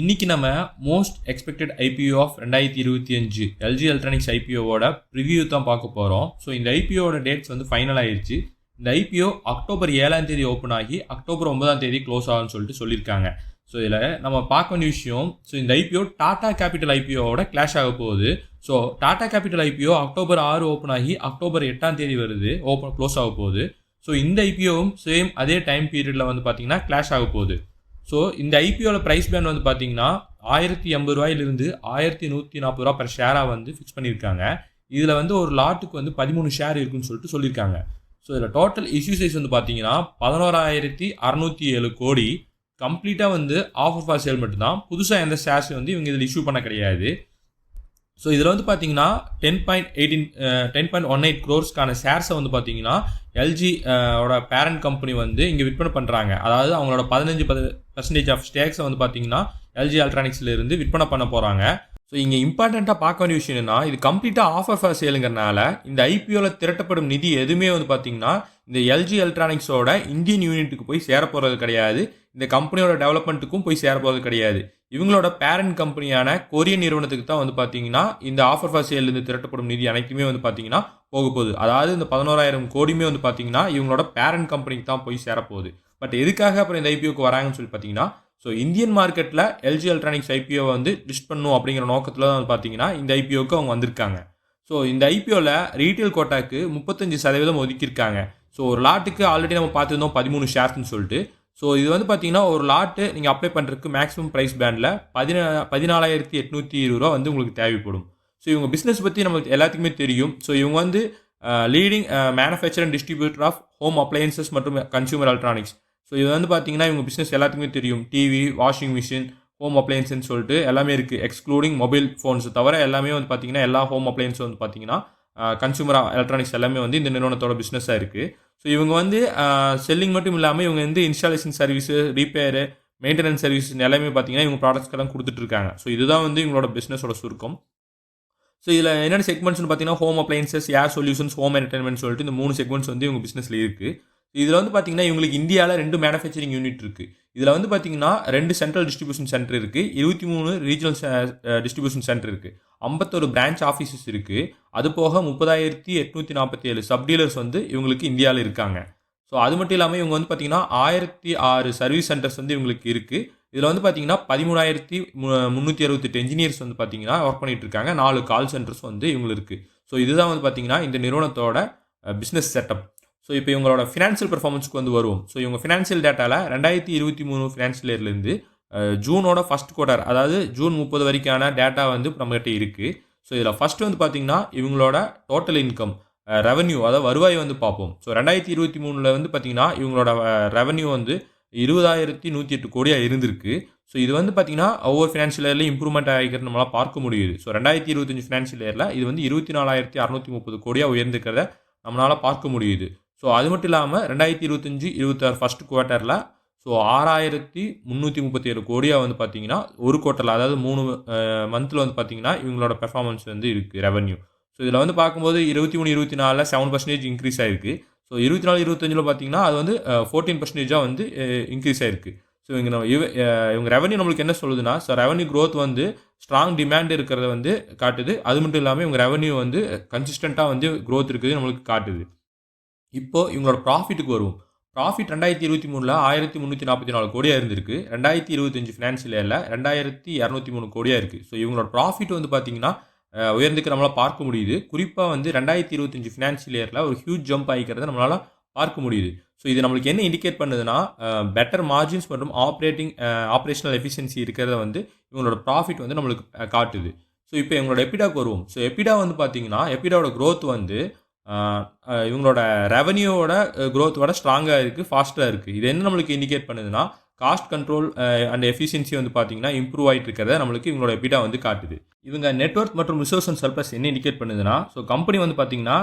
இன்னைக்கு நம்ம most expected IPO of 2025 LG electronics ஐபிஓவோட ப்ரிவியூ தான் பார்க்க போகிறோம். ஸோ இந்த ஐபிஓட டேட்ஸ் வந்து ஃபைனல் ஆயிடுச்சு. இந்த ஐபிஓ அக்டோபர் 7ஆம் தேதி ஓப்பன் ஆகி அக்டோபர் 9ஆம் தேதி க்ளோஸ் ஆகும்னு சொல்லியிருக்காங்க. ஸோ இதில் நம்ம பார்க்க வேண்டிய விஷயம், ஸோ இந்த ஐபிஓ டாடா கேபிட்டல் ஐபிஓவோட கிளாஷ் ஆக போகுது. So Tata capital IPO October 6 open ஆகி அக்டோபர் 8ஆம் தேதி வருது க்ளோஸ் ஆக போகுது. ஸோ இந்த ஐபிஓவும் சேம் அதே டைம் பீரியடில் வந்து பார்த்தீங்கன்னா கிளாஷ் ஆக போகுது. ஸோ இந்த ஐபிஓவில் ப்ரைஸ் பேண்ட் வந்து பார்த்தீங்கன்னா ₹1080 ₹1140 பர் ஷேராக வந்து ஃபிக்ஸ் பண்ணியிருக்காங்க. இதில் வந்து ஒரு லாட்டுக்கு வந்து 13 ஷேர் இருக்குன்னு சொல்லியிருக்காங்க. ஸோ இதில் டோட்டல் இஷ்யூ சைஸ் வந்து பார்த்தீங்கன்னா 11,607 கோடி. கம்ப்ளீட்டாக வந்து ஆஃபர் ஃபார் சேல் மட்டும்தான். புதுசாக எந்த ஷேர்ஸ் வந்து இவங்க இதில் இஷ்யூ பண்ண கிடையாது. ஸோ இதில் வந்து பார்த்தீங்கன்னா 10.18 க்ரோர்ஸ்க்கான ஷேர்ஸை வந்து பார்த்தீங்கன்னா எல்ஜி ஓட பேரண்ட் கம்பெனி வந்து இங்கே விற்பனை பண்ணுறாங்க. அதாவது அவங்களோட 15% ஆஃப் ஸ்டேக்ஸை வந்து பார்த்தீங்கன்னா எல்ஜி எலக்ட்ரானிக்ஸில் இருந்து விற்பனை பண்ண போகிறாங்க. ஸோ இங்கே இம்பார்ட்டண்ட்டாக பார்க்க வேண்டிய விஷயம் என்னன்னா, இது கம்ப்ளீட்டாக ஆஃபர் ஃபார் சேலுங்கிறனால இந்த ஐபிஓவில் திரட்டப்படும் நிதி எதுவுமே வந்து பார்த்தீங்கன்னா இந்த எல்ஜி எலக்ட்ரானிக்ஸோட இந்தியன் யூனிட்டுக்கு போய் சேர போகிறது கிடையாது. இந்த கம்பெனியோட டெவலப்மெண்ட்டுக்கும் போய் சேர போகிறது கிடையாது. இவங்களோட பேரண்ட் கம்பெனியான கொரியன் நிறுவனத்துக்கு தான் வந்து பார்த்தீங்கன்னா இந்த ஆஃபர் ஃபார் சேல்லேருந்து திரட்டப்படும் நிதி அனைத்துமே வந்து பார்த்தீங்கன்னா போக போகுது. அதாவது இந்த 11,000 கோடியுமே வந்து பார்த்தீங்கன்னா இவங்களோட பேரண்ட் கம்பெனிக்கு தான் போய் சேரப்போகுது. பட் எதுக்காக அப்புறம் இந்த ஐபிஓக்கு வராங்கன்னு சொல்லி பார்த்தீங்கன்னா, ஸோ இந்தியன் மார்க்கெட்டில் எல்ஜி எலக்ட்ரானிக்ஸ் ஐபிஓ வந்து லிஸ்ட் பண்ணணும் அப்படிங்கிற நோக்கத்தில் தான் வந்து பார்த்தீங்கன்னா இந்த ஐபிஓக்கு அவங்க வந்திருக்காங்க. ஸோ இந்த ஐபிஓவில் ரீட்டைல் கோட்டாக்கு 35% ஒதுக்கியிருக்காங்க. ஸோ ஒரு லாட்டுக்கு ஆல்ரெடி நம்ம பார்த்துருந்தோம் 13 ஷேர்ஸ்னு சொல்லிட்டு. ஸோ இது வந்து பார்த்தீங்கன்னா ஒரு லாட்டு நீங்கள் அப்ளை பண்ணுறதுக்கு மேக்ஸிமம் ப்ரைஸ் பேண்டில் ₹14,820 வந்து உங்களுக்கு தேவைப்படும். ஸோ இவங்க பிஸ்னஸ் பற்றி நம்மளுக்கு எல்லாத்துக்குமே தெரியும். ஸோ இவங்க வந்து leading manufacturer and distributor of home appliances மற்றும் கன்சூமர் எலக்ட்ரானிக்ஸ். ஸோ இது வந்து பார்த்தீங்கன்னா இவங்க பிஸ்னஸ் எல்லாத்துக்குமே தெரியும். டிவி, வாஷிங் மிஷின், ஹோம் அப்ளையன்ஸ்னு சொல்லிட்டு எல்லாமே இருக்குது. எக்ஸ்க்ளூடிங் மொபைல் ஃபோன்ஸ் தவிர எல்லாமே வந்து பார்த்தீங்கன்னா எல்லா ஹோம் அப்ளையன்ஸும் வந்து பார்த்தீங்கன்னா கன்சூமர் எலக்ட்ரானிக்ஸ் எல்லாமே வந்து இந்த நிறுவனத்தோட பிஸ்னஸாக இருக்குது. ஸோ இவங்க வந்து செல்லிங் மட்டும் இல்லாமல் இவங்க வந்து installation service, repair, maintenance service எல்லாமே பார்த்தீங்கன்னா இவங்க ப்ராடக்ட்ஸ்க்கெல்லாம் கொடுத்துட்ருக்காங்க. ஸோ இதுதான் வந்து இவங்களோட பிஸ்னஸோட சுருக்கம். ஸோ இதில் என்னென்ன செக்மெண்ட்ஸ்னு பார்த்தீங்கன்னா ஹோம் அப்ளையன்சஸ், ஏர் சொல்யூஷன்ஸ், ஹோம் என்டர்டைன்மெண்ட் சொல்லிட்டு இந்த 3 செக்மெண்ட்ஸ் வந்து இவங்க பிஸ்னஸில் இருக்குது. இதில் வந்து பார்த்தீங்கன்னா இவங்களுக்கு இந்தியாவில் 2 மேனுஃபேக்சரிங் யூனிட் இருக்குது. இதில் வந்து பார்த்தீங்கன்னா 2 சென்ட்ரல் டிஸ்ட்ரிபியூஷன் சென்டர் இருக்குது, 23 ரீஜனல் டிஸ்ட்ரிபியூஷன் சென்டர் இருக்குது, 51 பிரான்ச் ஆஃபீஸஸ் இருக்குது. அது போக 30,847 சப் டீலர்ஸ் வந்து இவங்களுக்கு இந்தியாவில் இருக்காங்க. ஸோ அது மட்டும் இல்லாமல் இவங்க வந்து பார்த்தீங்கன்னா 1006 சர்வீஸ் சென்டர்ஸ் வந்து இவங்களுக்கு இருக்குது. இதில் வந்து பார்த்தீங்கன்னா 13,368 என்ஜினியர்ஸ் வந்து பார்த்தீங்கன்னா ஒர்க் பண்ணிட்டு இருக்காங்க. 4 கால் சென்டர்ஸ் வந்து இவங்களுக்கு இருக்குது. ஸோ இதுதான் வந்து பார்த்தீங்கன்னா இந்த நிறுவனத்தோட பிஸ்னஸ் செட்டப். ஸோ இப்போ இவங்களோட ஃபினான்ஷியல் பெர்ஃபார்மன்ஸ்க்கு வந்து வருவோம். ஸோ இவங்க ஃபினான்ஷியல் டேட்டாவில் 2023 ஃபினான்ஷியல் இயர்லேருந்து ஜூனோட ஃபர்ஸ்ட் குவார்ட்டர், அதாவது ஜூன் 30 வரைக்கான டேட்டா வந்து நம்மகிட்ட இருக்குது. ஸோ இதில் ஃபஸ்ட்டு வந்து பார்த்தீங்கன்னா இவங்களோட டோட்டல் இன்கம் ரெவன்யூ, அதாவது வருவாய் வந்து பார்ப்போம். ஸோ 2023 வந்து பார்த்தீங்கன்னா இவங்களோட ரெவன்யூ வந்து 20,108 கோடியாக இருந்திருக்கு. ஸோ இது வந்து பார்த்தீங்கன்னா ஒவ்வொரு ஃபினான்ஷியல் இயர்லையும் இம்ப்ரூவ்மெண்ட் ஆகிக்கிறது நம்மளால் பார்க்க முடியுது. ஸோ 2025 ஃபினான்ஷியல் இயரில் இது வந்து 24,630 கோடியாக உயர்ந்துக்கிறத நம்மளால் பார்க்க முடியுது. ஸோ அது மட்டும் இல்லாமல் 2025-26 ஃபர்ஸ்ட் குவார்ட்டரில் ஸோ 6,337 கோடியாக வந்து பார்த்தீங்கன்னா ஒரு குவார்ட்டரில், அதாவது 3 மந்தில் வந்து பார்த்தீங்கன்னா இவங்களோட பெர்ஃபார்மன்ஸ் வந்து இருக்குது ரெவன்யூ. ஸோ இதில் வந்து பார்க்கும்போது 23-24 7% இன்க்ரீஸ் ஆகிருக்கு. ஸோ 24-25 பார்த்தீங்கன்னா அது வந்து 14% வந்து இன்க்ரீஸ் ஆகிருக்கு. ஸோ இவங்க ரெவன்யூ நம்மளுக்கு என்ன சொல்லுதுன்னா, ஸோ ரெவன்யூ க்ரோத் வந்து ஸ்ட்ராங் டிமாண்ட் இருக்கிறத வந்து காட்டுது. அது மட்டும் இல்லாமல் இவங்க ரெவன்யூ வந்து கன்சிஸ்டண்ட்டாக வந்து க்ரோத் இருக்குது நம்மளுக்கு காட்டுது. இப்போது இவங்களோட ப்ராஃபிட்டுக்கு வருவோம். ப்ராஃபிட் 2023 1344 கோடியாக இருந்திருக்கு. 2025 ஃபினான்ஷியல் இயரில் 2,203 கோடியாக இருக்குது. ஸோ இவங்களோட ப்ராஃபிட் வந்து பார்த்தீங்கன்னா உயர்ந்துக்கு நம்மளால் பார்க்க முடியுது. குறிப்பாக வந்து 2025 ஃபினான்ஷியல் இயரில் ஒரு ஹியூஜ் ஜம்ப் ஆகிக்கிறத நம்மளால் பார்க்க முடியுது. ஸோ இது நம்மளுக்கு என்ன இண்டிகேட் பண்ணுதுன்னா, பெட்டர் மார்ஜின்ஸ் மற்றும் ஆப்ரேஷனல் எஃபிஷியன்சி இருக்கிறத வந்து இவங்களோட ப்ராஃபிட் வந்து நம்மளுக்கு காட்டுது. ஸோ இப்போ இவங்களோட எபிடாக்கு வருவோம். ஸோ எபிடா வந்து பார்த்தீங்கன்னா எபிடாவோட க்ரோத் வந்து இவங்களோட ரெவன்யூவோட க்ரோத்தோட ஸ்ட்ராங்காக இருக்குது, ஃபாஸ்ட்டாக இருக்குது. இது என்ன நம்மளுக்கு இண்டிகேட் பண்ணுதுன்னா, காஸ்ட் கண்ட்ரோல் அண்ட் எஃபிஷியன்சி வந்து பார்த்தீங்கன்னா இம்ப்ரூவ் ஆகிட்டு இருக்கிறத நம்மளுக்கு இவங்களோட எபிடா வந்து காட்டுது. இவங்க நெட்வொர்க் மற்றும் ரிசோர்ஸ் அண்ட் சர்ப்ளஸ் என்ன இண்டிகேட் பண்ணுதுன்னா, ஸோ கம்பெனி வந்து பார்த்தீங்கன்னா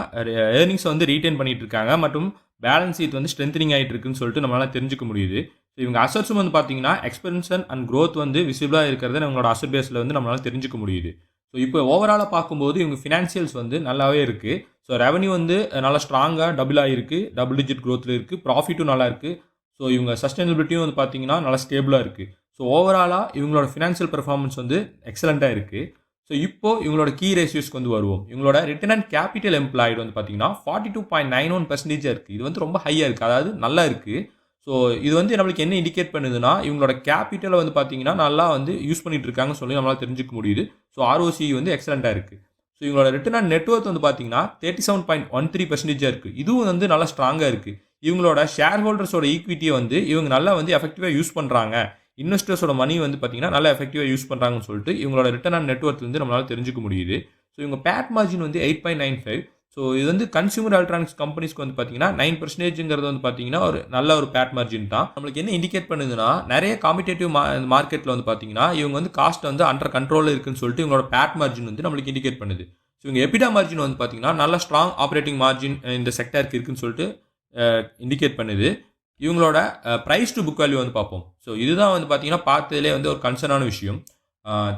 ஏர்னிங்ஸை வந்து ரீட்டைன் பண்ணிட்டு இருக்காங்க மற்றும் பேலன்ஸ் ஷீட் வந்து ஸ்ட்ரென்தனிங் ஆகிட்டு இருக்குன்னு சொல்லிட்டு நம்மளால் தெரிஞ்சுக்க முடியுது. ஸோ இவங்க அசட்ஸும் வந்து பார்த்தீங்கன்னா எக்ஸ்பென்ஷன் அண்ட் க்ரோத் வந்து விசிபிளாக இருக்கிறத நம்மளோட அசட் பேஸில் வந்து நம்மளால் தெரிஞ்சுக்க முடியுது. ஸோ இப்போ ஓவராலாக பார்க்கும்போது இவங்க ஃபினான்ஷியல்ஸ் வந்து நல்லாவே இருக்குது. ஸோ ரெவன்யூ வந்து நல்லா ஸ்ட்ராங்காக டபுள் ஆகிருக்கு, டபுள் டிஜிட் க்ரோத்தில் இருக்குது, ப்ராஃபிட்டும் நல்லா இருக்குது. ஸோ இவங்க சஸ்டைனபிலிட்டியும் வந்து பார்த்தீங்கன்னா நல்லா ஸ்டேபிளாக இருக்குது. ஸோ ஓவராலாக இவங்களோட ஃபினான்ஷியல் பெர்ஃபார்மன்ஸ் வந்து எக்ஸலண்ட்டாக இருக்குது. ஸோ இப்போ இவங்களோட கீ ரேஷியோஸ்க்கு வந்து வருவோம். இவங்களோட ரிட்டர்ன் அண்ட் கேபிட்டல் எம்ப்ளாய்டு வந்து பார்த்தீங்கன்னா 42.91% இருக்குது. இது வந்து ரொம்ப ஹையாக இருக்குது, அதாவது நல்லா இருக்குது. ஸோ இது வந்து நம்மளுக்கு என்ன இண்டிகேட் பண்ணுதுன்னா, இவங்களோட கேபிட்டலை வந்து பார்த்தீங்கன்னா நல்லா வந்து யூஸ் பண்ணிட்டு இருக்காங்கன்னு சொல்லி நம்மளால் தெரிஞ்சுக்க முடியுது. ஸோ ROCE வந்து எக்ஸலண்ட்டாக இருக்குது. ஸோ இவங்களோட ரிட்டர்ன் அண்ட் நெட்வொர்த் வந்து பார்த்தீங்கன்னா 37.13% இருக்குது. இதுவும் வந்து நல்லா ஸ்ட்ராங்காக இருக்குது. இவங்களோட ஷேர் ஹோல்டர்ஸோட ஈக்விட்டியை வந்து இவங்க நல்லா வந்து எஃபெக்டிவாக யூஸ் பண்ணுறாங்க. இன்வெஸ்டர்ஸோட மணி வந்து பார்த்தீங்கன்னா நல்லா எஃபெக்டிவாக யூஸ் பண்ணுறாங்கன்னு சொல்லிட்டு இவங்களோட ரிட்டர்ன் அண்ட் நெட்வொர்த் வந்து நம்மளால் தெரிஞ்சுக்க முடியுது. ஸோ இவங்க பேட் மார்ஜின் வந்து 8.95. ஸோ இது வந்து கன்சியூமர் எலக்ட்ரானிக்ஸ் கம்பெனிஸ்க்கு வந்து பார்த்தீங்கன்னா 9%ங்கிறது வந்து பார்த்தீங்கன்னா ஒரு நல்ல ஒரு பேட் மார்ஜின் தான். நம்மளுக்கு என்ன இண்டிகேட் பண்ணுதுன்னா, நிறைய காம்படேட்டிவ் மார்க்கெட்டில் வந்து பார்த்தீங்கன்னா இவங்க வந்து காஸ்ட் வந்து அண்டர் கண்ட்ரோலில் இருக்குன்னு சொல்லிட்டு இவங்களோட பேட் மார்ஜின் வந்து நம்மளுக்கு இண்டிகேட் பண்ணுது. ஸோ இவங்க எபிடா மார்ஜின் வந்து பார்த்தீங்கன்னா நல்ல ஸ்ட்ராங் ஆப்ரேட்டிங் மார்ஜின் இந்த செக்டருக்கு இருக்குன்னு சொல்லிட்டு இண்டிகேட் பண்ணுது. இவங்களோட ப்ரைஸ் டு புக் வேல்யூ வந்து பார்ப்போம். ஸோ இதுதான் வந்து பார்த்தீங்கன்னா பார்த்ததுலேயே வந்து ஒரு கன்சர்னான விஷயம்.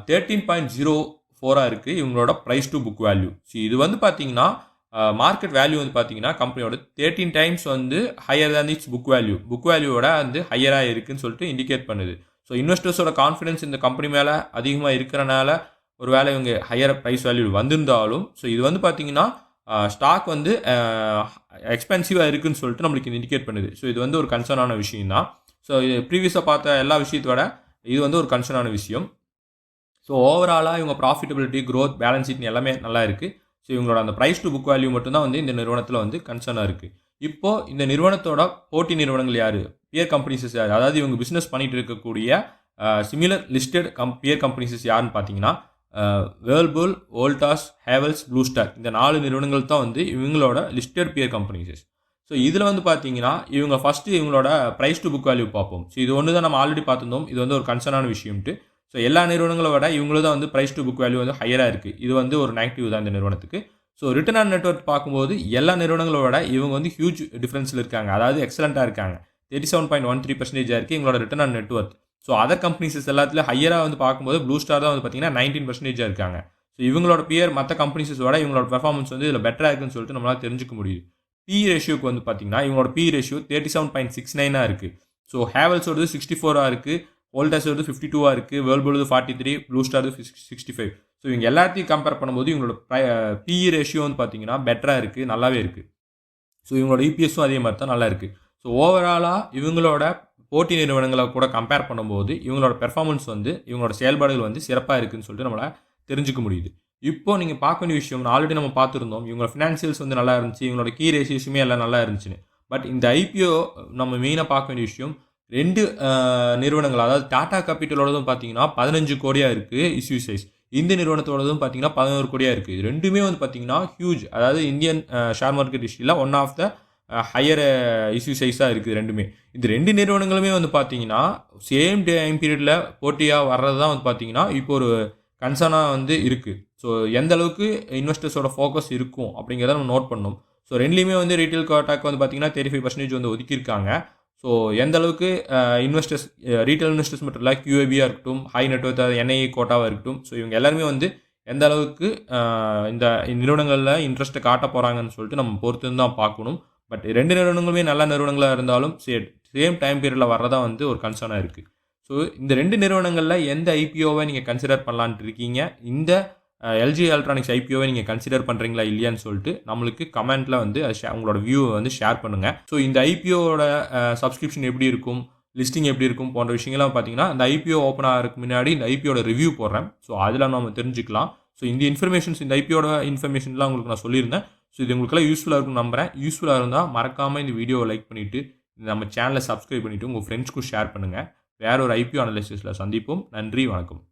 13.04 இருக்குது இவங்களோட price to book value. So இது வந்து பார்த்தீங்கன்னா மார்க்கெட் வேல்யூ வந்து பார்த்தீங்கன்னா கம்பெனியோட 13 டைம்ஸ் வந்து ஹையர் தேன் இட்ஸ் புக் வேல்யூவோட வந்து ஹையராக இருக்குன்னு சொல்லிட்டு இண்டிகேட் பண்ணுது. ஸோ இன்வெஸ்டர்ஸோட கான்ஃபிடன்ஸ் இந்த கம்பெனி மேலே அதிகமாக இருக்கிறனால ஒரு வேளை இவங்க ஹையர் ப்ரைஸ் வேல்யூ வந்திருந்தாலும், ஸோ இது வந்து பார்த்தீங்கன்னா ஸ்டாக் வந்து எக்ஸ்பென்சிவாக இருக்குன்னு சொல்லிட்டு நம்மளுக்கு இண்டிகேட் பண்ணுது. ஸோ இது வந்து ஒரு கன்சர்னான விஷயம் தான். ஸோ இது ப்ரீவியஸாக பார்த்த எல்லா விஷயத்தோட இது வந்து ஒரு கன்சர்னான விஷயம். ஸோ ஓவராலாக இவங்க ப்ராஃபிட்டபிலிட்டி, க்ரோத், பேலன்ஸ் ஷீட் எல்லாமே நல்லா இருக்குது. ஸோ இவங்களோட அந்த ப்ரைஸ் டு புக் வேல்யூ மட்டும்தான் வந்து இந்த நிறுவனத்தில் வந்து கன்சர்னாக இருக்குது. இப்போது இந்த நிறுவனத்தோட போட்டி நிறுவனங்கள் யார், பியர் கம்பெனிஸஸ் யார், அதாவது இவங்க பிஸ்னஸ் பண்ணிட்டு இருக்கக்கூடிய சிமிலர் லிஸ்டட் பியர் கம்பெனிஸஸ் யாருன்னு பார்த்தீங்கன்னா Whirlpool, Voltas, Havells, blue star இந்த 4 நிறுவனங்கள் தான் வந்து இவங்களோட லிஸ்டட் பியர் கம்பெனிஸஸ். ஸோ இதில் வந்து பார்த்தீங்கன்னா இவங்க ஃபஸ்ட்டு இவங்களோட ப்ரைஸ் டு புக் வேல்யூ பார்ப்போம். ஸோ இது ஒன்று தான் நம்ம ஆல்ரெடி பார்த்துருந்தோம். இது வந்து ஒரு கன்சர்னான விஷயம்ட்டு. ஸோ எல்லா நிறுவனங்களை விட இவங்களும் தான் வந்து ப்ரைஸ் டு புக் வேல்யூ வந்து ஹையராக இருக்குது. இது வந்து ஒரு நெகட்டிவ் தான் இந்த நிறுவனத்துக்கு. ஸோ ரிட்டர்ன் ஆன் நெட்வொர்க் பார்க்கும்போது எல்லா நிறுவனங்களோட விட இவங்க வந்து ஹியூஜ் டிஃப்ரென்ஸில் இருக்காங்க, அதாவது எக்ஸலண்ட்டாக இருக்காங்க. 37.13% இருக்குது இவங்களோட return on network. So other companies எல்லாத்துலேயும் ஹையராக வந்து பார்க்கும்போது ப்ளூ ஸ்டார் தான் வந்து பார்த்தீங்கன்னா 19% இருக்காங்க. ஸோ இவங்களோட பியர் மற்ற கம்பெனிஸோட இவங்களோட பெர்ஃபார்மன்ஸ் வந்து இதில் பெட்டராக இருக்குன்னு சொல்லிட்டு நம்மளால் தெரிஞ்சுக்க முடியுது. பி ரேஷியோக்கு வந்து பார்த்தீங்கன்னா இவங்களோட பி ரேஷியோ 37.69 இருக்குது. ஸோ ஹேவல்ஸோடது 64 இருக்குது, வோல்டாஸோடது 52 இருக்குது, வேர்ல்பூலது 43, ப்ளூ ஸ்டார் 65. ஸோ இவங்க எல்லாத்தையும் கம்பேர் பண்ணும்போது இவங்களோட பிஇ ரேஷியோ வந்து பார்த்தீங்கன்னா பெட்டராக இருக்குது, நல்லாவே இருக்குது. ஸோ இவங்களோட இபிஎஸும் அதே மாதிரி தான் நல்லா இருக்குது. ஸோ ஓவராலாக இவங்களோட போட்டி நிறுவனங்களை கூட கம்பேர் பண்ணும்போது இவங்களோட பெர்ஃபார்மன்ஸ் வந்து இவங்களோட செயல்பாடுகள் வந்து சிறப்பாக இருக்குதுன்னு சொல்லிட்டு நம்மளால் தெரிஞ்சுக்க முடியுது. இப்போ நீங்கள் பார்க்க வேண்டிய விஷயம் ஆல்ரெடி நம்ம பார்த்துருந்தோம். இவங்களோட ஃபினான்ஷியல்ஸ் வந்து நல்லா இருந்துச்சு, இவங்களோட கீ ரேஷியோஸுமே எல்லாம் நல்லா இருந்துச்சுன்னு. பட் இந்த ஐபிஓ நம்ம மெயினாக பார்க்க வேண்டிய விஷயம் 2 நிறுவனங்கள், அதாவது டாடா கேபிட்டலோடதும் பார்த்தீங்கன்னா 15 கோடியாக இருக்குது இஷ்யூ சைஸ். இந்த நிறுவனத்தோடதும் பார்த்தீங்கன்னா 11 கோடியாக இருக்குது. இது ரெண்டுமே வந்து பார்த்தீங்கன்னா ஹியூஜ், அதாவது இந்தியன் ஷேர் மார்க்கெட் ஹிஸ்ட்ரியில் one of the higher issue சைஸாக இருக்குது ரெண்டுமே. இந்த 2 நிறுவனங்களுமே வந்து பார்த்தீங்கன்னா சேம் டைம் பீரியடில் போட்டியாக வர்றது தான் வந்து பார்த்தீங்கன்னா இப்போ ஒரு கன்சர்னாக வந்து இருக்குது. ஸோ எந்த அளவுக்கு இன்வெஸ்டர்ஸோட ஃபோக்கஸ் இருக்கும் அப்படிங்கிறத நம்ம நோட் பண்ணணும். ஸோ ரெண்டுலேயுமே வந்து ரீட்டைல் கோட்டாக்கு வந்து பார்த்தீங்கன்னா 35% வந்து ஒதுக்கியிருக்காங்க. ஸோ எந்த அளவுக்கு இன்வெஸ்டர்ஸ், ரீட்டைல் இன்வெஸ்டர்ஸ் மட்டும் இல்லை, QABயாக இருக்கட்டும், ஹை நெட்வொர்த் NIA கோட்டாவாக இருக்கட்டும், ஸோ இவங்க எல்லாருமே வந்து எந்த அளவுக்கு இந்த நிறுவனங்களில் இன்ட்ரெஸ்ட்டை காட்ட போகிறாங்கன்னு சொல்லிட்டு நம்ம பொறுத்து தான் பார்க்கணும். பட் 2 நிறுவனங்களுமே நல்ல நிறுவனங்களாக இருந்தாலும் சேம் டைம் பீரியடில் வர்றதா வந்து ஒரு கன்சர்னாக இருக்குது. ஸோ இந்த 2 நிறுவனங்களில் எந்த ஐபிஓவை நீங்கள் கன்சிடர் பண்ணலான்ட்டு இருக்கீங்க, இந்த LG எலக்ட்ரானிக்ஸ் ஐபிஓவை நீங்கள் கன்சிடர் பண்ணுறீங்களா இல்லையான்னு சொல்லிட்டு நம்மளுக்கு கமெண்ட்டில் வந்து உங்களோட வியூவை வந்து ஷேர் பண்ணுங்கள். ஸோ இந்த ஐபிஓவோட சப்ஸ்கிரிப்ஷன் எப்படி இருக்கும், லிஸ்டிங் எப்படி இருக்கும் போன்ற விஷயங்கள்லாம் பார்த்தீங்கன்னா இந்த ஐபிஓ ஓப்பன் ஆகிறதுக்கு முன்னாடி இந்த ஐபிஓட ரிவ்யூ போடுறேன். ஸோ அதில் நம்ம தெரிஞ்சுக்கலாம். ஸோ இந்த இன்ஃபர்மேஷன்ஸ், இந்த ஐபிஓட இன்ஃபர்மேஷன்லாம் உங்களுக்கு நான் சொல்லியிருந்தேன். ஸோ இது உங்களுக்கெல்லாம் யூஸ்ஃபுல்லாக இருக்கும்னு நம்புகிறேன். யூஸ்ஃபுல்லாக இருந்தால் மறக்காமல் இந்த வீடியோவை லைக் பண்ணிவிட்டு நம்ம சேனலை சப்ஸ்கிரைப் பண்ணிவிட்டு உங்கள் ஃப்ரெண்ட்ஸ்க்கும் ஷேர் பண்ணுங்கள். வேற ஒரு ஐபிஓ அனலிசிஸில் சந்திப்போம். நன்றி, வணக்கம்.